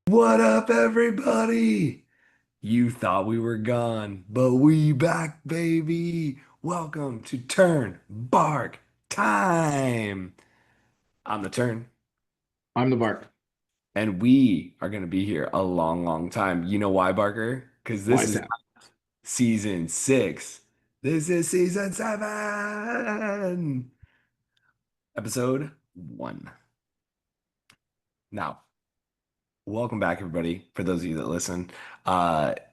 What up, everybody? You thought we were gone, but we back, baby. Welcome to Turn Bark Time. I'm the Turn, I'm the Bark. and we are going to be here a long, long time. You know why, Barker? Because Why this is is that? season 6. This is season 7, episode 1. Now, welcome back, everybody. For those of you that listen,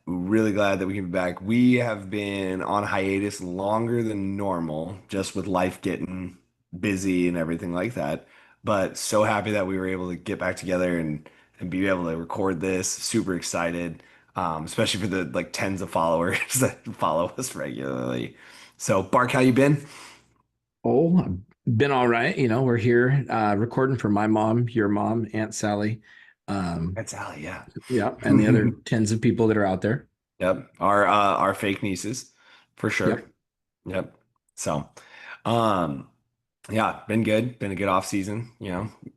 really glad that we can be back. We have been on hiatus longer than normal, just with life getting busy and everything like that. But so happy that we were able to get back together and be able to record this. Super excited, especially for the like tens of followers that follow us regularly. So, Bark, how you been? Oh, I've been all right. We're here recording for my mom, your mom, Aunt Sally. Um, That's Allie, yeah. yeah, and the other tens of people that are out there. Yep, our fake nieces, for sure. Yep. Yep. So, um, yeah, been good. Been a good off season, you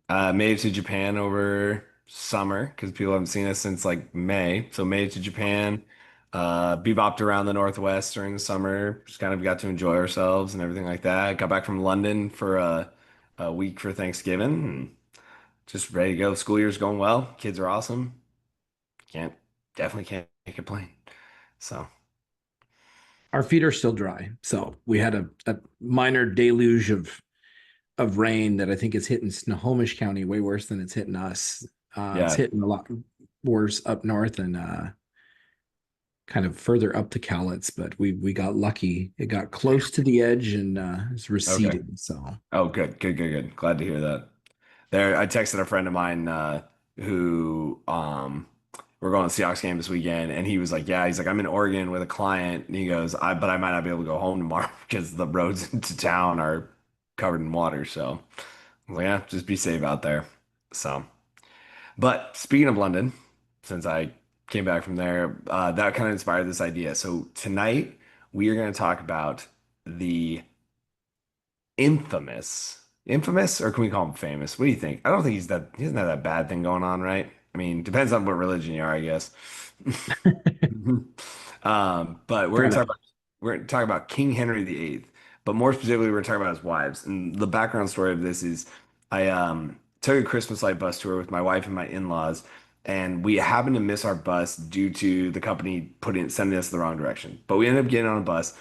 know. Made it to Japan over summer because people haven't seen us since like May. So made it to Japan. Bebopped around the Northwest during the summer. Just kind of got to enjoy ourselves and everything like that. Got back from London for a week for Thanksgiving and just ready to go. School year's going well. Kids are awesome. Can't Definitely can't complain. So. Our feet are still dry. So we had a minor deluge of rain that I think is hitting Snohomish County way worse than it's hitting us. It's Yeah, hitting a lot worse up north and kind of further up the Cowlitz, but we got lucky. It got close to the edge and it's okay. receded. So Oh, good, good, good, good. Glad to hear that. I texted a friend of mine who we're going to the Seahawks game this weekend, and he was like, "Yeah, he's like, I'm in Oregon with a client," and he goes, but I might not be able to go home tomorrow because the roads into town are covered in water." So, I'm like, yeah, just be safe out there. So, but speaking of London, since I came back from there, that kind of inspired this idea. So tonight we are going to talk about the infamous, or can we call him famous? What do you think? I don't think he doesn't have that bad thing going on, right? I mean, depends on what religion you are, I guess. But kind of. we're gonna talk about King Henry VIII, but more specifically, we're gonna talk about his wives. And the background story of this is I took a Christmas light bus tour with my wife and my in-laws, and we happened to miss our bus due to the company sending us the wrong direction. But we ended up getting on a bus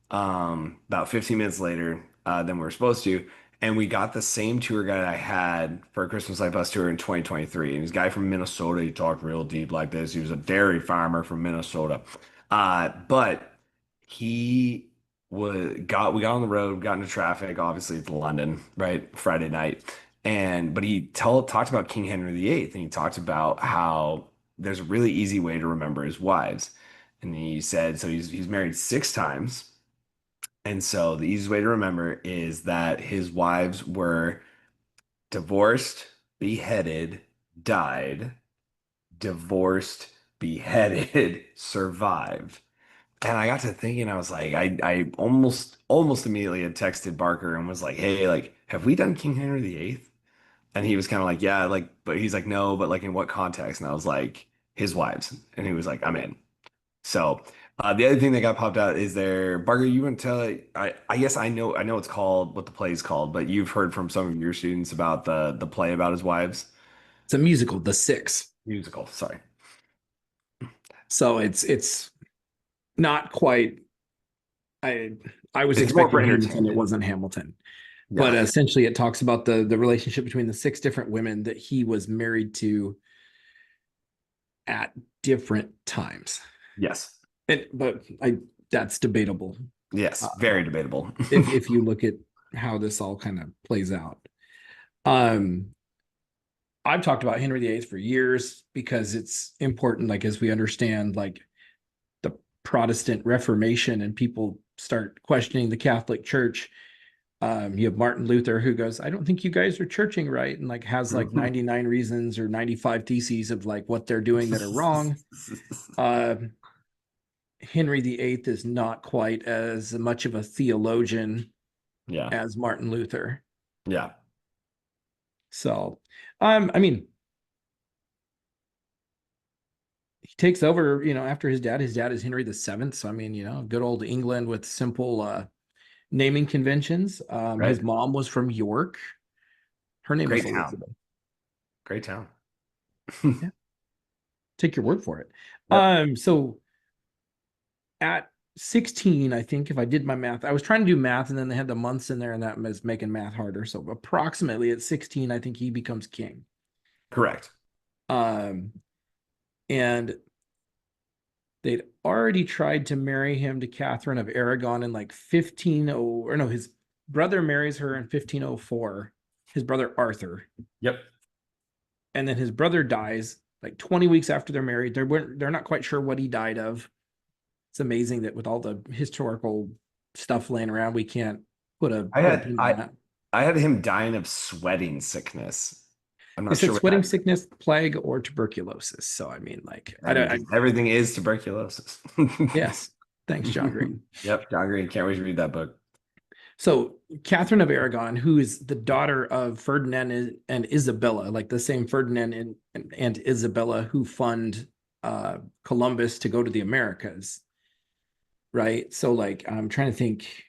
about 15 minutes later than we were supposed to. And we got the same tour guide I had for a Christmas Light Bus tour in 2023. And he's a guy from Minnesota. He talked real deep like this. He was a dairy farmer from Minnesota. But he we got on the road, got into traffic. Obviously, it's London, right? Friday night. But talked about King Henry VIII, and he talked about how there's a really easy way to remember his wives. And he said, so he's married 6 times. And so the easiest way to remember is that his wives were divorced, beheaded, died, divorced, beheaded, survived. And I got to thinking, I was like, I almost immediately had texted Barker and was like, hey, like, have we done King Henry VIII? And he was kind of like, yeah, like, but he's like, no, but like in what context? And I was like, his wives. And he was like, I'm in. So the other thing that got popped out is there, Barker, you want to tell I guess I know it's called what the play is called, but you've heard from some of your students about the play about his wives. It's a musical, The Six. Musical, sorry. So it's not quite. I I was It's more for expecting Hamilton. It entertainment. wasn't Hamilton, but Yeah. essentially it talks about the relationship between the six different women that he was married to at different times. Yes. But I that's debatable. Uh, Yes. Very debatable. if you look at how this all kind of plays out. Um, I've talked about Henry VIII for years because it's important, like as we understand, like the Protestant Reformation and people start questioning the Catholic Church. You have Martin Luther who goes, I don't think you guys are churching right, and like has like 99 reasons or 95 theses of like what they're doing that are wrong. Uh, Henry VIII is not quite as much of a theologian Yeah. as Martin Luther. Yeah. So, I mean, he takes over, after his dad. His dad is Henry VII. So I mean, good old England with simple naming conventions. His Right. mom was from York. Her name was Great town. Elizabeth. Great town. Yeah, take your word for it. Yep. So at 16, I think if I did my math, I was trying to do math and then they had the months in there and that was making math harder. So approximately at 16, I think he becomes king. Correct. Um, and they'd already tried to marry him to Catherine of Aragon in like 150, or no, his brother marries her in 1504, his brother Arthur. Yep. And then his brother dies like 20 weeks after they're married. They're not quite sure what he died of. It's amazing that with all the historical stuff laying around, we can't I put a had pin in I that. I had him dying of sweating sickness. I'm They not said sure what sweating that. sickness, plague, or tuberculosis. So I mean, like, I don't. Everything is tuberculosis. Yes, thanks, John Green. Yep, John Green. Can't wait to read that book. So Catherine of Aragon, who is the daughter of Ferdinand and Isabella, like the same Ferdinand and Isabella who fund Columbus to go to the Americas, right? So like I'm trying to think.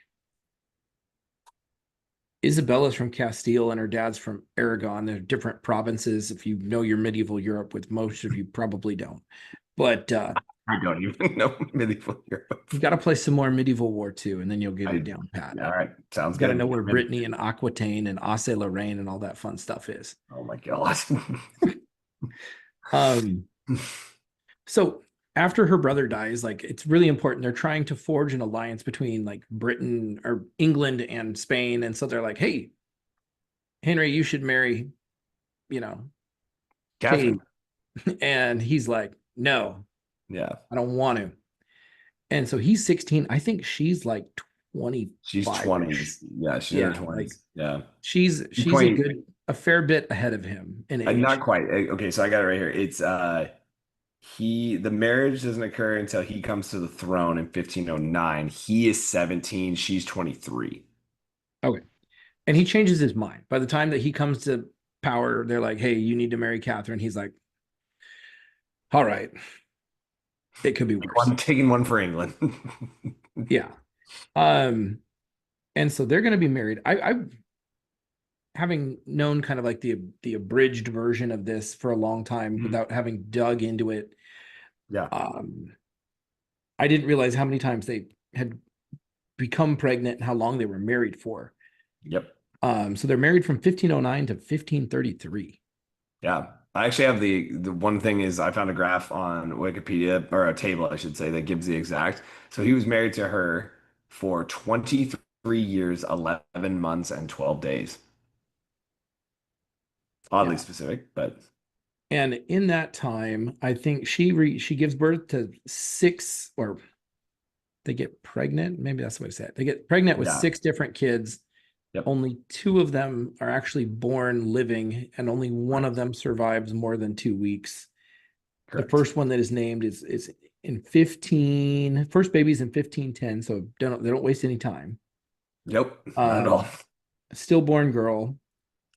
Isabella's from Castile and her dad's from Aragon. They're different provinces. If you know your medieval Europe, with most of you probably don't. But I don't even know medieval Europe. you got to play some more medieval war too, and then you'll get it I, down pat. yeah, all right. Sounds You got to know good. where I'm in. Brittany and Aquitaine and Auce-Lorraine and all that fun stuff is. Oh my God. Um, so after her brother dies, like it's really important. They're trying to forge an alliance between like Britain or England and Spain, and so they're like, "Hey, Henry, you should marry, you know, Catherine. Kate." And he's like, "No, Yeah. I don't want to." And so he's 16. I think she's like She's 25-ish. 20s. Yeah, she's in her Yeah, like 20s. Yeah. She's she's 20. a fair bit ahead of him in Not age. quite. Okay, so I got it right here. It's the marriage doesn't occur until he comes to the throne in 1509. He is 17, she's 23. Okay. And he changes his mind. By the time that he comes to power, they're like, "Hey, you need to marry Catherine." He's like, "All right, it could be worse." Taking one for England. Yeah. Um, and so they're gonna be married. I having known kind of like the abridged version of this for a long time Mhm. without having dug into it. Yeah. Um, I didn't realize how many times they had become pregnant and how long they were married for. Yep. So they're married from 1509 to 1533. Yeah. I actually have the one thing is I found a graph on Wikipedia or a table, I should say, that gives the exact. So he was married to her for 23 years, 11 months, and 12 days. Oddly Yeah. specific, but And in that time, I think she gives birth to six, or they get pregnant. Maybe that's the way to say it. They get pregnant with yeah. six different kids. Yep. Only two of them are actually born living, and only one of Correct. them survives more than 2 weeks. The Correct. first one that is named is in 15. First baby's in 1510, so they don't waste any time. Yep. Not at all. Um, Stillborn girl.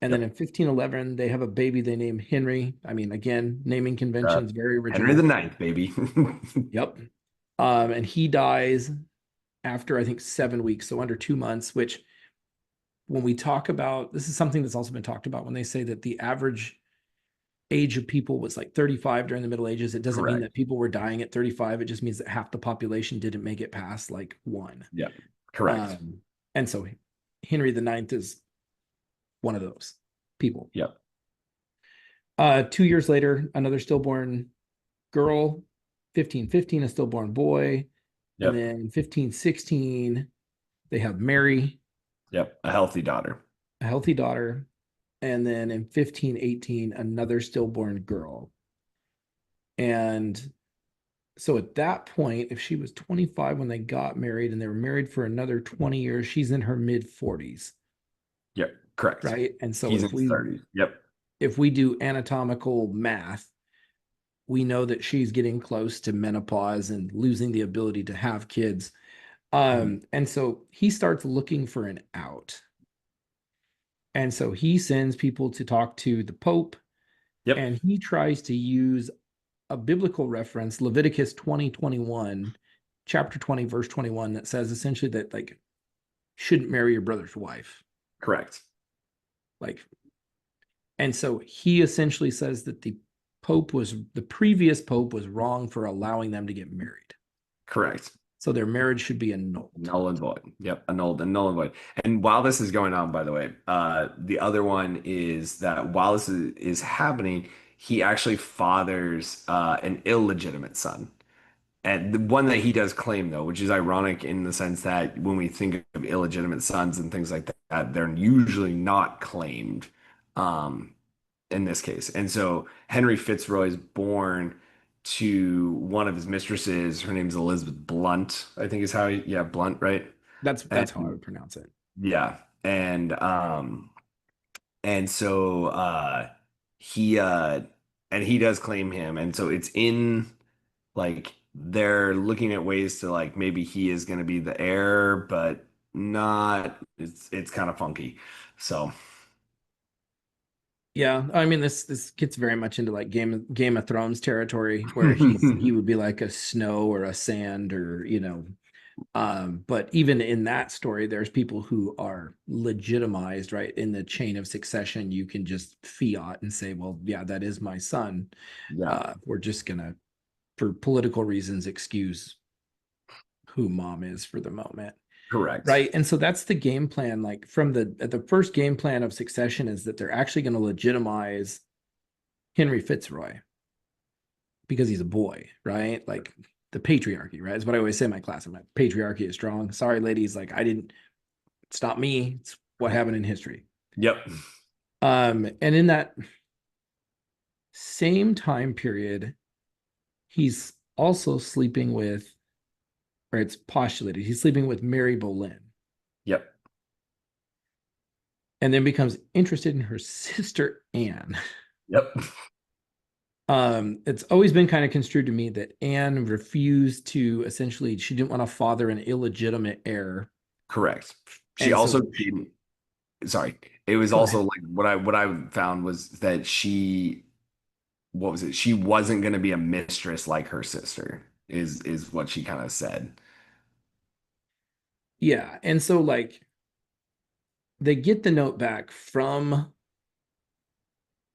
And then in Yep. 1511, they have a baby they name Henry. I mean, again, naming Uh, conventions, very Henry the original. Ninth, baby. Yep. And he dies after, I think, 7 weeks, so under 2 months, which when we talk about, this is something that's also been talked about when they say that the average age of people was like 35 during the Middle Ages. It doesn't mean Correct. that people were dying at 35. It just means that half the population didn't make it past like one. Yep. Correct. Um, and so Henry the Ninth is one of those people. Yep. 2 years later, another stillborn girl. 1515, a stillborn boy. And Yep. then 1516, they have Mary, Yep. A healthy daughter. a healthy daughter. And then in 1518, another stillborn girl. And so at that point, if she was 25 when they got married and they were married for another 20 years, she's in her mid 40s, Yep. Correct. right? And so He's in his 30s. Yep. if we do anatomical math, we know that she's getting close to menopause and losing the ability to have kids. Mhm. And so he starts looking for an out. And so he sends people to talk to the Pope, Yep. and he tries to use a biblical reference, Leviticus 20:21, chapter 20, verse 21, that says essentially that like shouldn't marry your brother's wife. Correct. Like, and so he essentially says that the previous pope was wrong for allowing them to get married. Correct. So their marriage should be annulled. Null and void. Yep, annulled and null and void. And while this is going on, by the way, the other one is that while is happening, he actually fathers an illegitimate son. And the one that he does claim, though, which is ironic in the sense that when we think of illegitimate sons and things like that, they're usually not claimed um, in this case. And so Henry Fitzroy is born to one of his mistresses. Her name's Elizabeth Blunt, I think is how yeah, Blunt, right? That's how I And would pronounce it. yeah. And so he and he does claim him. And so it's in like they're looking at ways to like maybe he is going to be the heir, but not. It's kind of funky. So Yeah, I mean this gets very much into like Game of Thrones territory where he would be like a snow or a sand or but even in that story there's people who are legitimized, right? In the chain of succession, you can just fiat and say, well, yeah, that is my son. yeah, We're just gonna, for political reasons, excuse who mom is for the moment. correct. Right. And so that's the game plan. Like from the first game plan of succession is that they're actually going to legitimize Henry Fitzroy because he's a boy, right? Like the patriarchy, right? Is what I always say in my class. I'm like, patriarchy is strong. Sorry, ladies. Like I didn't stop me. It's what happened in history. Yep. And in that same time period, he's also sleeping with, or it's postulated, he's sleeping with Mary Boleyn Yep. and then becomes interested in her sister Anne. Yep. It's always been kind of construed to me that Anne refused to, essentially, she didn't want to father an illegitimate heir. Correct. She And also so, didn't. Sorry. It was go also ahead. like what I found was that she what was it? She wasn't going to be a mistress like her sister. Is what she kind of said. Yeah. And so, like, they get the note back from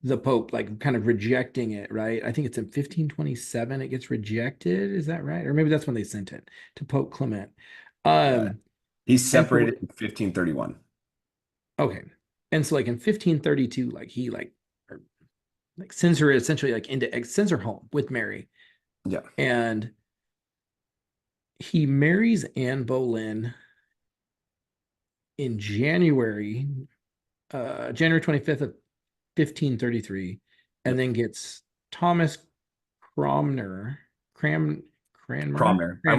the Pope, like, kind of rejecting it, right? I think it's in 1527 it gets rejected. Is that right? Or maybe that's when they sent it to Pope Clement. Yeah. Um, He's and for separated in 1531. okay. And so, like, in 1532, like, he, or, like, sends her essentially, like, sends her home with Mary. Yeah. And he marries Anne Boleyn in January 25th of 1533, and Yep. then gets Thomas Cromner, Cram, Cromner. Cranmer, I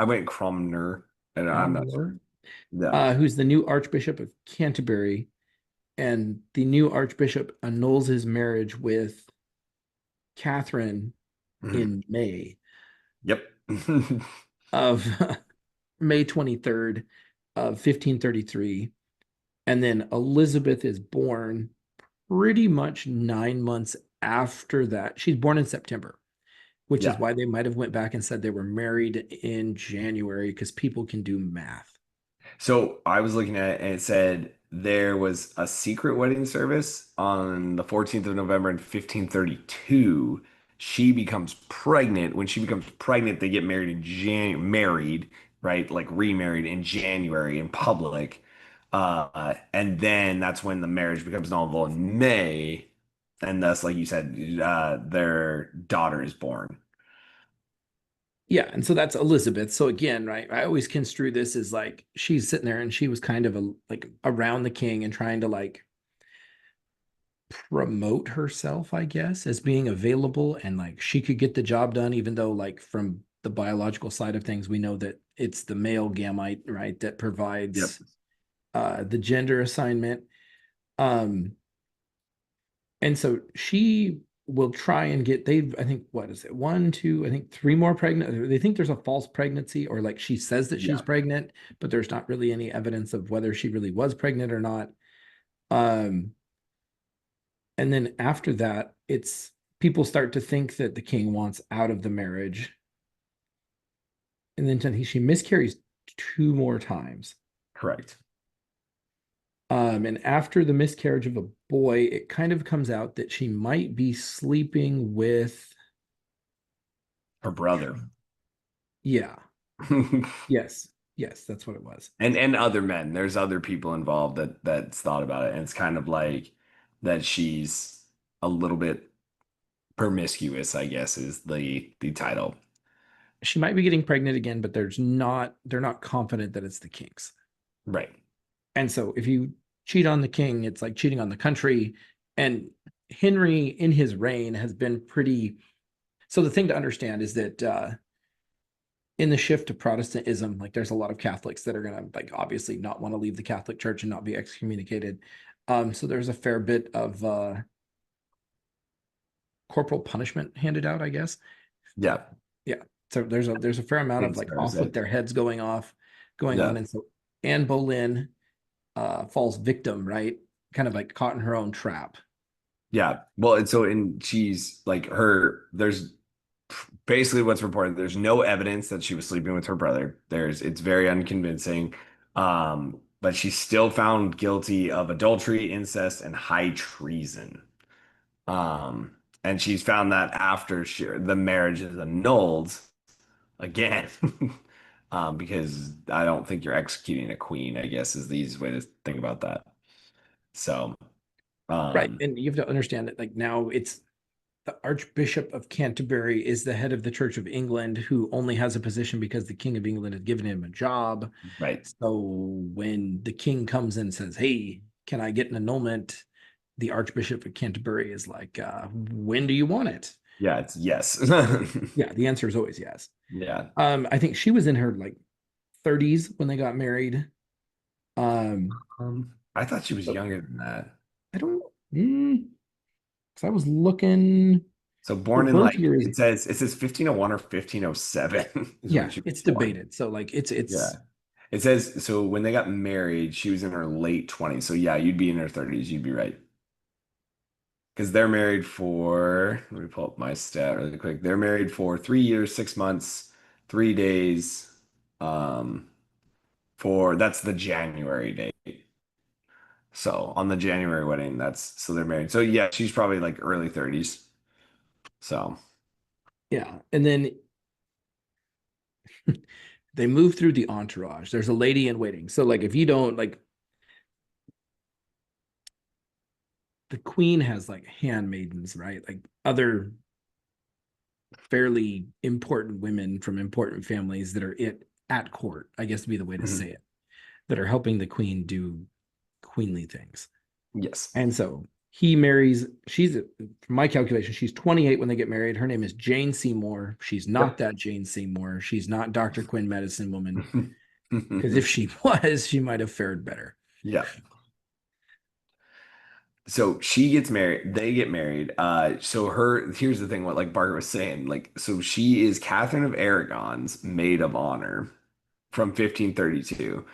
went Cromner, and I'm not sure. Cranmer, Yeah. who's the new Archbishop of Canterbury, and the new Archbishop annuls his marriage with Catherine Mhm. in May Yep. of May 23rd of 1533. And then Elizabeth is born pretty much 9 months after that. She's born in September, which is Yeah. why they might have went back and said they were married in January because people can do math. So I was looking at it and it said there was a secret wedding service on the 14th of November in 1532. She becomes pregnant. When she becomes pregnant, they get married married, right? Like remarried in January in public. And then that's when the marriage becomes null and void in May. And thus, like you said, their daughter is born. Yeah, and so that's Elizabeth. So again, right, I always construe this as like she's sitting there and she was kind of like around the king and trying to like promote herself, I guess, as being available and like she could get the job done, even though like from the biological side of things, we know that it's the male gamete, right, that Yep. provides the gender assignment. Um, and so she will try and get, I think, what is it, one, two, I think three more pregnant. They think there's a false pregnancy, or like she says that she's Yeah. pregnant, but there's not really any evidence of whether she really was pregnant or not. Um, and then after that, it's people start to think that the king wants out of the marriage, and then she miscarries two more times. Correct. And after the miscarriage of a boy, it kind of comes out that she might be sleeping with, Her brother. yeah, yes, yes, that's what it was. And other men. There's other people involved that's thought about it. And it's kind of like that she's a little bit promiscuous, I guess, is the title. She might be getting pregnant again, but they're not confident that it's the king's. Right. And so if you cheat on the king, it's like cheating on the country. And Henry in his reign has been pretty. So the thing to understand is that in the shift to Protestantism, like there's a lot of Catholics that are going to like obviously not want to leave the Catholic Church and not be excommunicated. So there's a fair bit of corporal punishment handed out, I guess. Yeah. Yeah. So there's a fair amount of Thanks, like off with Thursday. their heads going on. Yeah. And so Anne Boleyn falls victim, right? Kind of like caught in her own trap. Yeah. Well, and she's like there's basically what's reported. There's no evidence that she was sleeping with her brother. It's very unconvincing. But she's still found guilty of adultery, incest, and high treason. Um, and she's found that after the marriage is annulled again. Because I don't think you're executing a queen, I guess is the easiest way to think about that. So, Right. um, And you have to understand that like now it's the Archbishop of Canterbury is the head of the Church of England, who only has a position because the King of England has given him a job. right. So when the king comes in and says, "Hey, can I get an annulment?" The Archbishop of Canterbury is like, "When do you want it?" Yeah, it's yes. Yeah, the answer is always yes. Yeah. I think she was in her like 30s when they got married. Um, I thought she was so younger than that. I don't, because I was looking, So her born in birth like year is, it says 1501 or 1507 is when yeah, she was it's born. debated. So like Yeah. it's It says so when they got married, she was in her late 20s. So yeah, you'd be in her 30s. You'd be right. Because they're married for, let me pull up my stat really quick. They're married for 3 years, 6 months, 3 days. Um, that's the January date. So on the January wedding, so they're married. So yeah, she's probably like early 30s. So yeah. And then they move through the entourage. There's a lady in waiting. So like if you don't like the queen has like handmaidens, right? Like other fairly important women from important families that are at court, I guess would be the way to say mhm. it, that are helping the queen do queenly things. Yes. And so he marries, from my calculation, she's 28 when they get married. Her name is Jane Seymour. She's not Yep. that Jane Seymour. She's not Dr. Quinn Medicine Woman. Because if she was, she might have fared better. Yeah. So she gets married, they get married. So here's the thing, what like Barker was saying, like, so she is Catherine of Aragon's maid of honor from 1532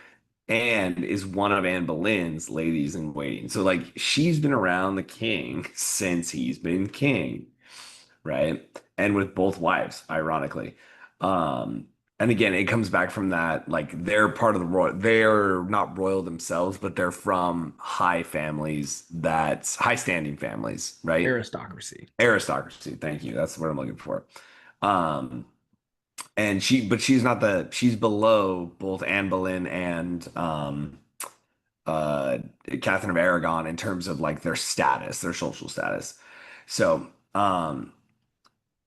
and is one of Anne Boleyn's ladies in waiting. So like she's been around the king since he's been king, right? And with both wives, ironically. Um, and again, it comes back from that, like they're part of the royal, they're not royal themselves, but they're from high families, that's high standing families, right? Aristocracy. Aristocracy. Thank you. That's what I'm looking for. Um, and but she's below both Anne Boleyn and uh Catherine of Aragon in terms of like their status, their social status. So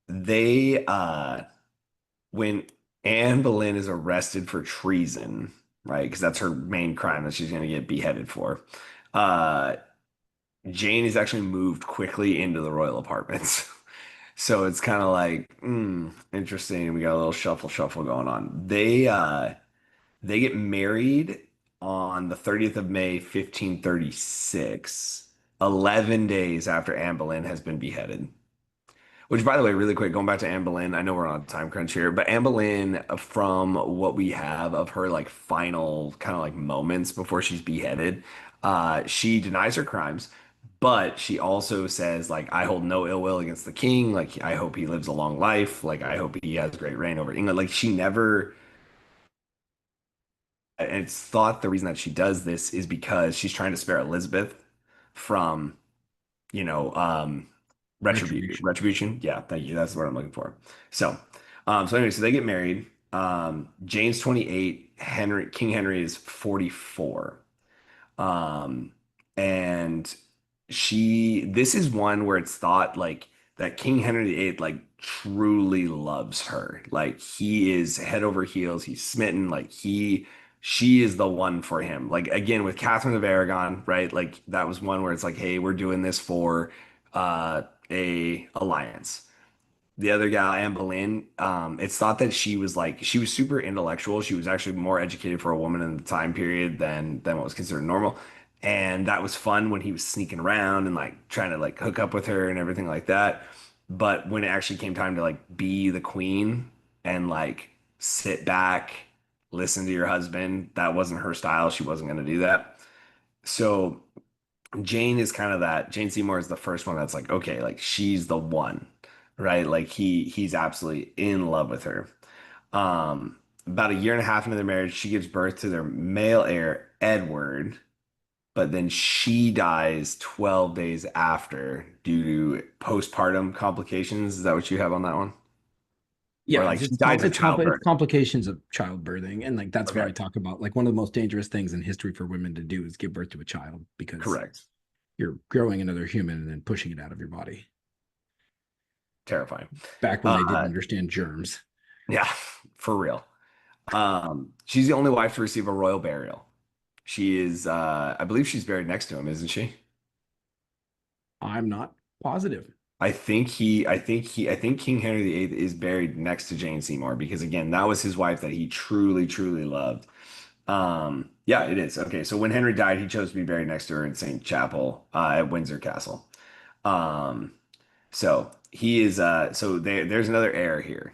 they when Anne Boleyn is arrested for treason, right? Because that's her main crime that she's gonna get beheaded for. Uh Jane is actually moved quickly into the royal apartments. So it's kind of like, interesting. We got a little shuffle going on. They get married on the 30th of May, 1536, 11 days after Anne Boleyn has been beheaded. Which, by the way, really quick, going back to Anne Boleyn, I know we're on a time crunch here, but Anne Boleyn, from what we have of her like final kind of like moments before she's beheaded, she denies her crimes, But she also says, like, I hold no ill will against the king. Like, I hope he lives a long life. Like, I hope he has great reign over England. Like, she never, and it's thought the reason that she does this is because she's trying to spare Elizabeth from, you know, Retribution. retribution. Yeah, thank you. That's what I'm looking for. So, so anyway, so they get married. Jane's 28, King Henry is 44. Um, and this is one where it's thought like that King Henry VIII like truly loves her. Like he is head over heels. He's smitten. She is the one for him. Like again with Catherine of Aragon, right? Like that was one where it's like, hey, we're doing this for a alliance. The other gal, Anne Boleyn, it's thought that she was super intellectual. She was actually more educated for a woman in the time period than what was considered normal. And that was fun when he was sneaking around and like trying to like hook up with her and everything like that. But when it actually came time to like be the queen and like sit back, listen to your husband, that wasn't her style. She wasn't going to do that. So Jane is kind of that. Jane Seymour is the first one that's like, okay, like she's the one, right? Like he's absolutely in love with her. About a year and a half into their marriage, she gives birth to their male heir, Edward, but then she dies 12 days after due to postpartum complications. Is that what you have on that one? Or Yeah, like she dies of it's childbirth? complications of childbirthing, and like that's where Okay, I talk about like one of the most dangerous things in history for women to do is give birth to a child because correct. you're growing another human and then pushing it out of your body. Terrifying. Back when they didn't Uh, understand germs. yeah, for real. She's the only wife to receive a royal burial. She is, I believe she's buried next to him, isn't she? I'm not positive. I think King Henry VIII is buried next to Jane Seymour because again, that was his wife that he truly, truly loved. Yeah, it is. Okay, so when Henry died, he chose to be buried next to her in St. Chapel, at Windsor Castle. Um, so he is, there's another heir here,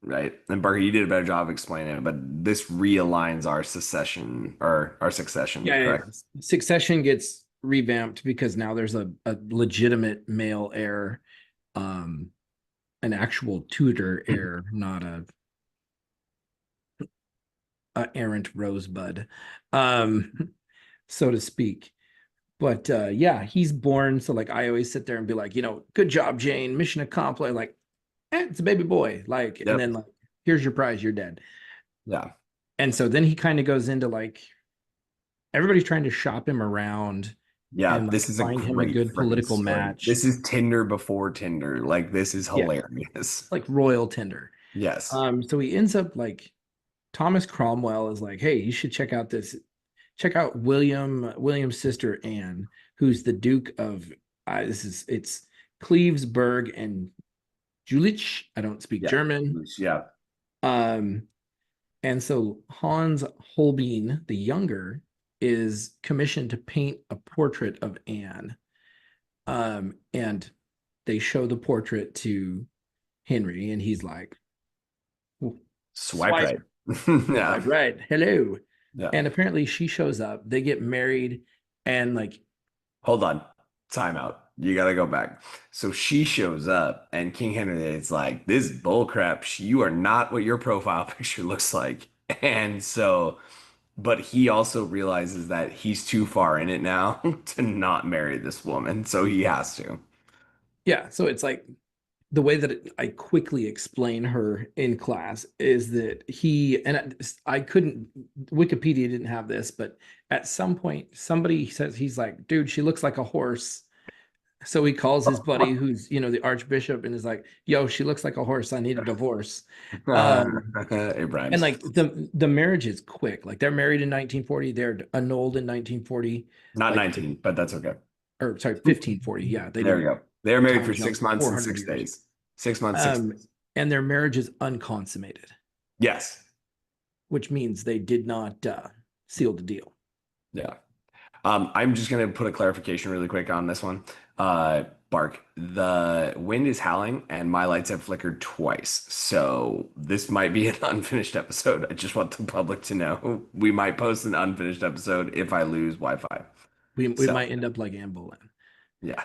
right? And Barker, you did a better job of explaining it, but this realigns our secession or our succession, Yeah. correct? Succession gets revamped because now there's a legitimate male heir, um, an actual tutor heir, not a errant rosebud, so to speak. But yeah, he's born. So like I always sit there and be like, good job, Jane, mission accomplished. Like, it's a baby boy. Like, and Yep. then like, here's your prize, you're dead. Yeah. And so then he kind of goes into like everybody's trying to shop him around Yeah, and like this is a find him a great good freaking political story. match. This is Tinder before Tinder. Like, this is Yeah, hilarious. like royal tender. Yes. So he ends up like Thomas Cromwell is like, hey, you should check out William's sister Anne, who's the Duke of it's Clevesburg and Jülich. I don't speak Yeah. German. Yeah. Um, and so Hans Holbein the younger is commissioned to paint a portrait of Anne. And they show the portrait to Henry, and he's like, Swipe swipe, right. Yeah. swipe right, hello. Yeah. And apparently she shows up, they get married, and like, Hold on. Time out. You gotta go back. So she shows up, and King Henry is like, "This is bull crap. You are not what your profile picture looks like." And so, but he also realizes that he's too far in it now to not marry this woman, so he has to. yeah, so it's like the way that I quickly explain her in class is that I couldn't, Wikipedia didn't have this, but at some point somebody says, he's like, dude, she looks like a horse. So he calls his buddy who's, the archbishop, and is like, yo, she looks like a horse, I need a divorce. It And rhymes. like the marriage is quick. Like they're married in 1940, they're annulled in 1940, Not like, 19, but that's okay. or sorry, 1540. Yeah, they There we didn't go. They were married time for jump 6 months and 400 six years. days. 6 months, 6 days. And their marriage is unconsummated, Yes. which means they did not seal the deal. Yeah. I'm just gonna put a clarification really quick on this one. Bark. The wind is howling and my lights have flickered twice. So this might be an unfinished episode. I just want the public to know. We might post an unfinished episode if I lose Wi-Fi. We So might end up like Anne Boleyn. Yeah.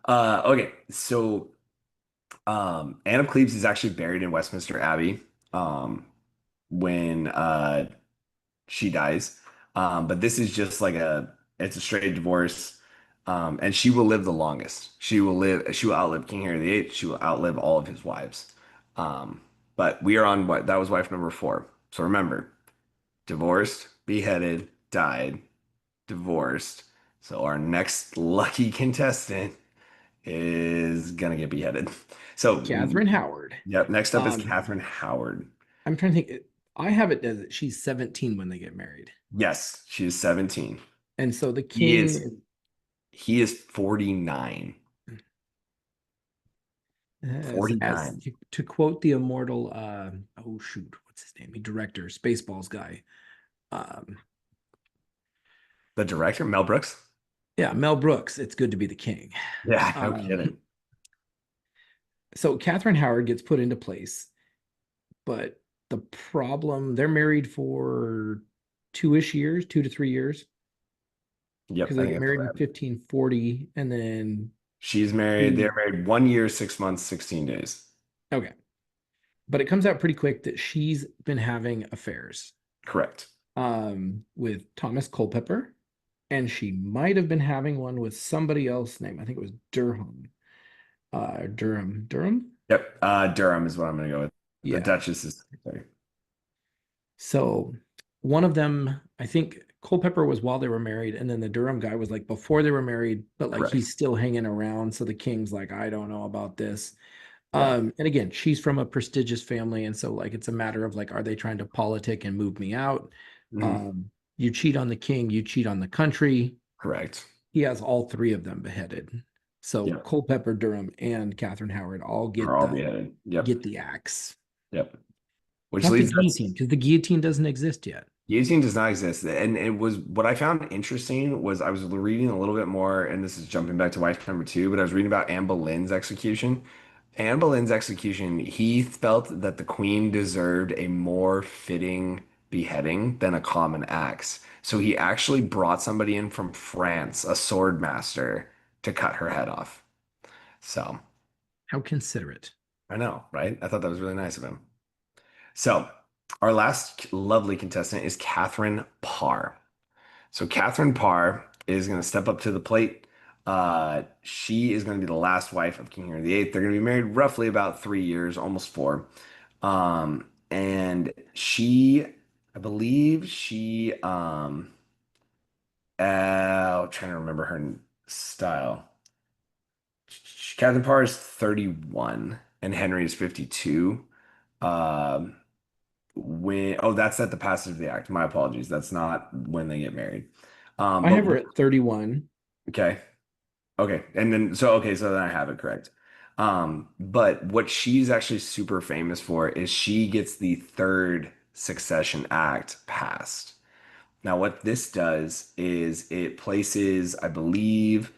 Okay. So Anne of Cleves is actually buried in Westminster Abbey um, when she dies. But this is just like it's a straight divorce. And she will live the longest. She will outlive King Henry VIII. She will outlive all of his wives. Um, but we are on what that was wife number four. So remember, divorced, beheaded, died, divorced. So our next lucky contestant is gonna get beheaded. So, Catherine Howard. yep, next up is Um, Catherine Howard. I'm trying to think. I have it as that she's 17 when they get married. Yes, she is 17. And so the He is king he is 49. as 49. to quote the immortal oh shoot, what's his name? The director, Spaceballs guy. Um The director, Mel Brooks? yeah, Mel Brooks, it's good to be the king. Yeah, no Um kidding. so Catherine Howard gets put into place, but the problem, they're married for 2-ish years, 2 to 3 years, Yep, because I they think get that's married in right. 1540 and then She's married. he They're married 1 year, 6 months, 16 days. okay. But it comes out pretty quick that she's been having affairs Correct. with Thomas Culpepper, and she might have been having one with somebody else named, I think it was Durham. Durham. Yep. Durham is what I'm gonna go with. The Yeah. Duchess is sorry. So one of them, I think Culpepper was while they were married, and then the Durham guy was like before they were married, but like Correct. he's still hanging around. So the king's like, I don't know about this. Yeah. And again, she's from a prestigious family, and so like it's a matter of like, are they trying to politic and move me out? Mhm. Um, you cheat on the king, you cheat on the country. Correct. He has all three of them beheaded. So Yep. Culpeper, Durham, and Catherine Howard all Are all beheaded. Yep. get the axe. Yep. Which Not the leads guillotine, us. because the guillotine doesn't exist yet. Guillotine does not exist. And it was what I found interesting was I was reading a little bit more, and this is jumping back to wife number two, but I was reading about Anne Boleyn's execution. Anne Boleyn's execution, he felt that the queen deserved a more fitting beheading than a common axe. So he actually brought somebody in from France, a sword master, to cut her head off. So How considerate. I know, right? I thought that was really nice of him. So our last lovely contestant is Catherine Parr. So Catherine Parr is going to step up to the plate. She is going to be the last wife of King Henry VIII. They're going to be married roughly about 3 years, almost four. And she, I believe she, trying to remember her style. Catherine Parr is 31 and Henry is 52. Um, that's at the passage of the act. My apologies. That's not when they get married. I But have her at 31. okay. Okay. And then so then I have it correct. But what she's actually super famous for is she gets the third succession act passed. Now, what this does is it places, I believe,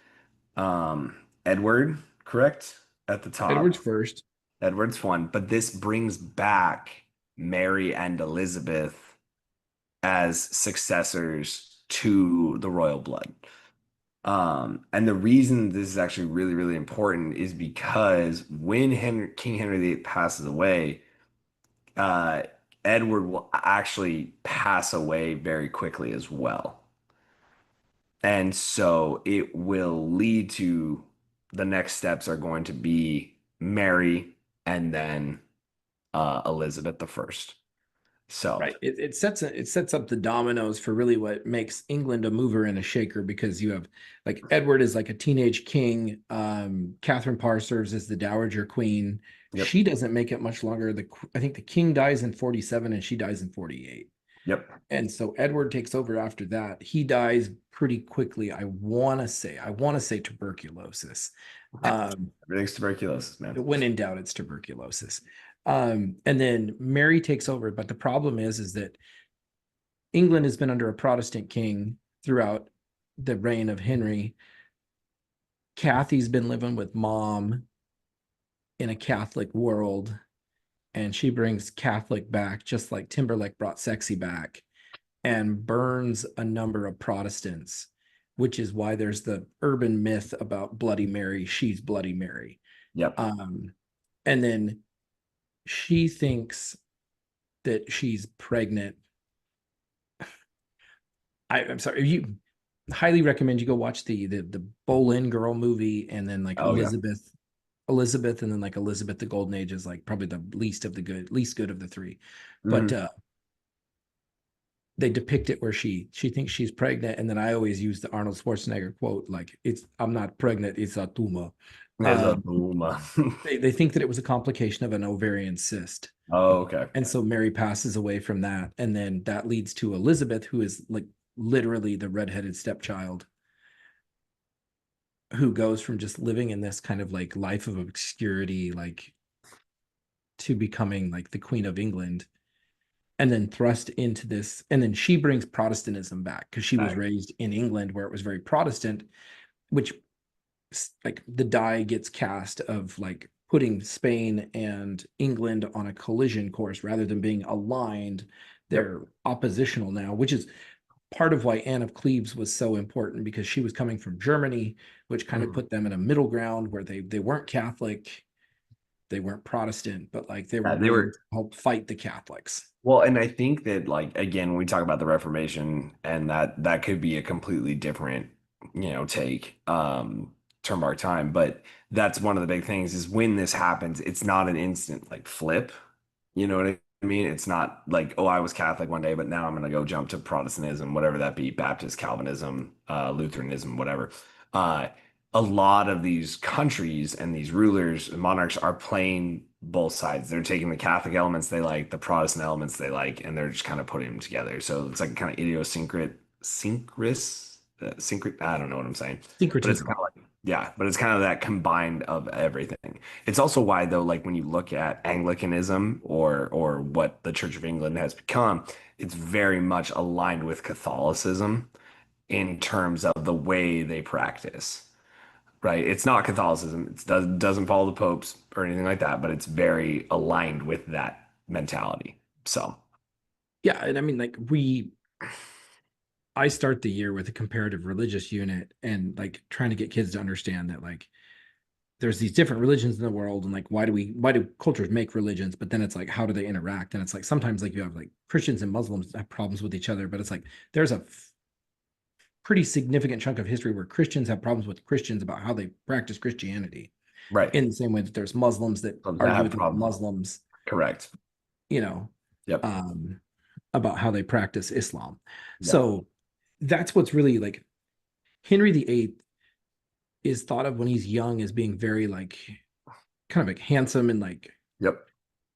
Edward, correct, at the Edward's top. first. Edward's one, but this brings back Mary and Elizabeth as successors to the royal blood. And the reason this is actually really, really important is because when King Henry VIII passes away, uh, Edward will actually pass away very quickly as well. And so it will lead to the next steps are going to be Mary and then Elizabeth the First. So, Right. It sets up the dominoes for really what makes England a mover and a shaker, because you have like Edward is like a teenage king. Catherine Parr serves as the Dowager Queen. yep, She doesn't make it much longer. I think the king dies in 47 and she dies in 48. yep. And so Edward takes over after that. He dies pretty quickly. I want to say tuberculosis. Um, Everything's tuberculosis, man. when in doubt, it's tuberculosis. And then Mary takes over. But the problem is that England has been under a Protestant king throughout the reign of Henry. Kathy's been living with mom in a Catholic world, and she brings Catholic back, just like Timberlake brought sexy back, and burns a number of Protestants. which is why there's the urban myth about Bloody Mary. She's Bloody Mary. Yep. Um, and then she thinks that she's pregnant. I'm sorry, you highly recommend you go watch the Boleyn Girl movie, and then like Oh yeah. Elizabeth, and then like Elizabeth the Golden Age is like probably the least good of the three. But Hmm. they depict it where she thinks she's pregnant, and then I always use the Arnold Schwarzenegger quote, like, it's I'm not pregnant, it's a tumor. There's a Um, boom. they think that it was a complication of an ovarian cyst. Oh, okay. And so Mary passes away from that. And then that leads to Elizabeth, who is like literally the redheaded stepchild, who goes from just living in this kind of like life of obscurity, like, to becoming like the Queen of England, and then thrust into this. And then she brings Protestantism back because she was Back. raised in England where it was very Protestant, which, like, the die gets cast of like putting Spain and England on a collision course rather than being aligned. Yep. They're oppositional now, which is part of why Anne of Cleves was so important, because she was coming from Germany, which kind of Mhm. put them in a middle ground where they weren't Catholic, they weren't Protestant, but like they were Yeah, they willing were. to help fight the Catholics. Well, and I think that like again, when we talk about the Reformation, and that could be a completely different, take term our time. But that's one of the big things is when this happens, it's not an instant like flip. You know what I mean? It's not like, oh, I was Catholic one day, but now I'm gonna go jump to Protestantism, whatever that be, Baptist, Calvinism, Lutheranism, whatever. Uh, a lot of these countries and these rulers and monarchs are playing both sides. They're taking the Catholic elements they like, the Protestant elements they like, and they're just kind of putting them together. So it's like kind of I don't know what I'm saying, but it's kind Syncretism. of like, yeah, but it's kind of that combined of everything. It's also why, though, like when you look at Anglicanism or what the Church of England has become, it's very much aligned with Catholicism in terms of the way they practice, right? It's not Catholicism. It doesn't follow the popes or anything like that, but it's very aligned with that mentality. So, Yeah, and I mean, like, I start the year with a comparative religious unit, and like trying to get kids to understand that, like, there's these different religions in the world, and like, why do cultures make religions, but then it's like, how do they interact? And it's like, sometimes like you have like Christians and Muslims have problems with each other, but it's like there's a pretty significant chunk of history where Christians have problems with Christians about how they practice Christianity, right. in the same way that there's Muslims that So I argue have with other problems. Muslims, Correct. you know, Yep. um, about how they practice Islam. Yep. So that's what's really like, Henry VIII is thought of when he's young as being very like kind of like handsome and like Yep.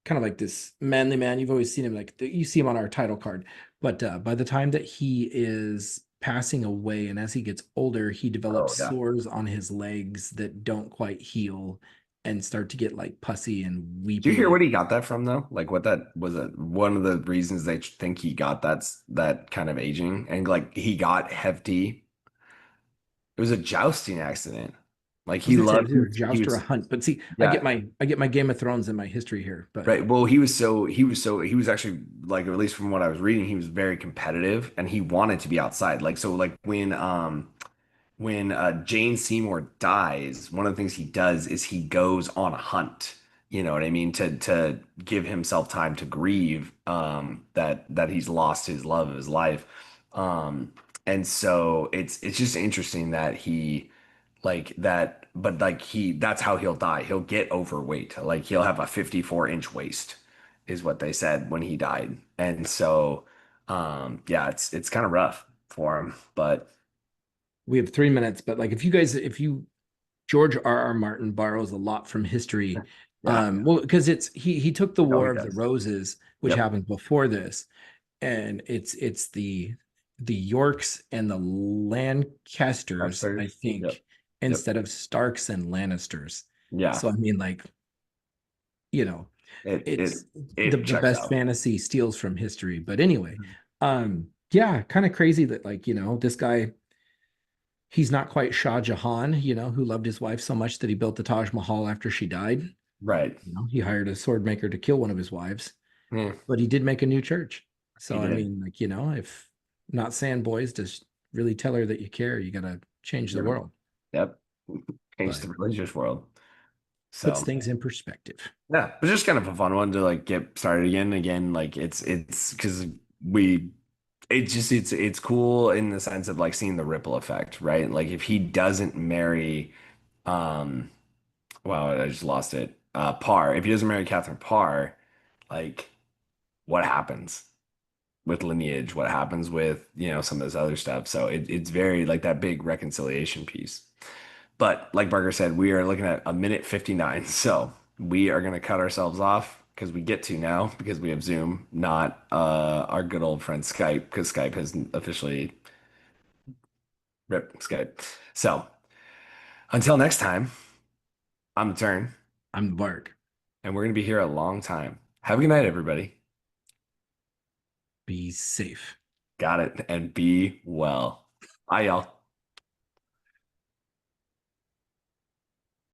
kind of like this manly man. You've always seen him, like you see him on our title card. But by the time that he is passing away, and as he gets older, he develops Oh, yeah. sores on his legs that don't quite heal and start to get like pussy and Do you hear weepy. what he got that from though? Like what that was one of the reasons they think he got that kind of aging and like he got hefty. It was a jousting accident. Like I was he gonna say it loved was either a he joust or a was hunt, but see, yeah, I get my Game of Thrones and my history here, but right. Well, he was actually like at least from what I was reading, he was very competitive and he wanted to be outside. Like so like when Jane Seymour dies, one of the things he does is he goes on a hunt. You know what I mean? To give himself time to grieve that he's lost his love of his life. And so it's just interesting that he like that, but like that's how he'll die. He'll get overweight. Like he'll have a 54-inch waist, is what they said when he died. And so yeah, it's kind of rough for him, but we have 3 minutes. But like, if you George R. R. Martin borrows a lot from history. yeah. Well, because he took the No, War he of the does. Roses, which Yep. happened before this, and it's the Yorks and the Lancasters, I Upstairs. Yep. think, Yep. instead of Starks and Lannisters. Yeah. So I mean, like, you know, It it it's it the checks best out. fantasy steals from history. But anyway, yeah, kind of crazy that, like, this guy, he's not quite Shah Jahan, who loved his wife so much that he built the Taj Mahal after she died. Right. He hired a sword maker to kill one of his wives, Hmm. but he did make a new church. He So I did. mean, like, if not saying boys to really tell her that you care, you got to change the Yep. world. Yep. Change But the religious world. puts So things in perspective. yeah, but just kind of a fun one to like get started again. Again, like it's because we it's cool in the sense of like seeing the ripple effect, right? Like if he doesn't marry um wow, I just lost it. Parr, if he doesn't marry Catherine Parr, like what happens with lineage? What happens with, some of this other stuff? So it's very like that big reconciliation piece. But like Barker said, we are looking at a minute 59. So we are going to cut ourselves off because we get to now because we have Zoom, not our good old friend Skype because Skype has officially ripped Skype. So until next time, I'm the turn I'm the Bark. and we're going to be here a long time. Have a good night, everybody. Be safe. Got it. And be well. Bye, y'all.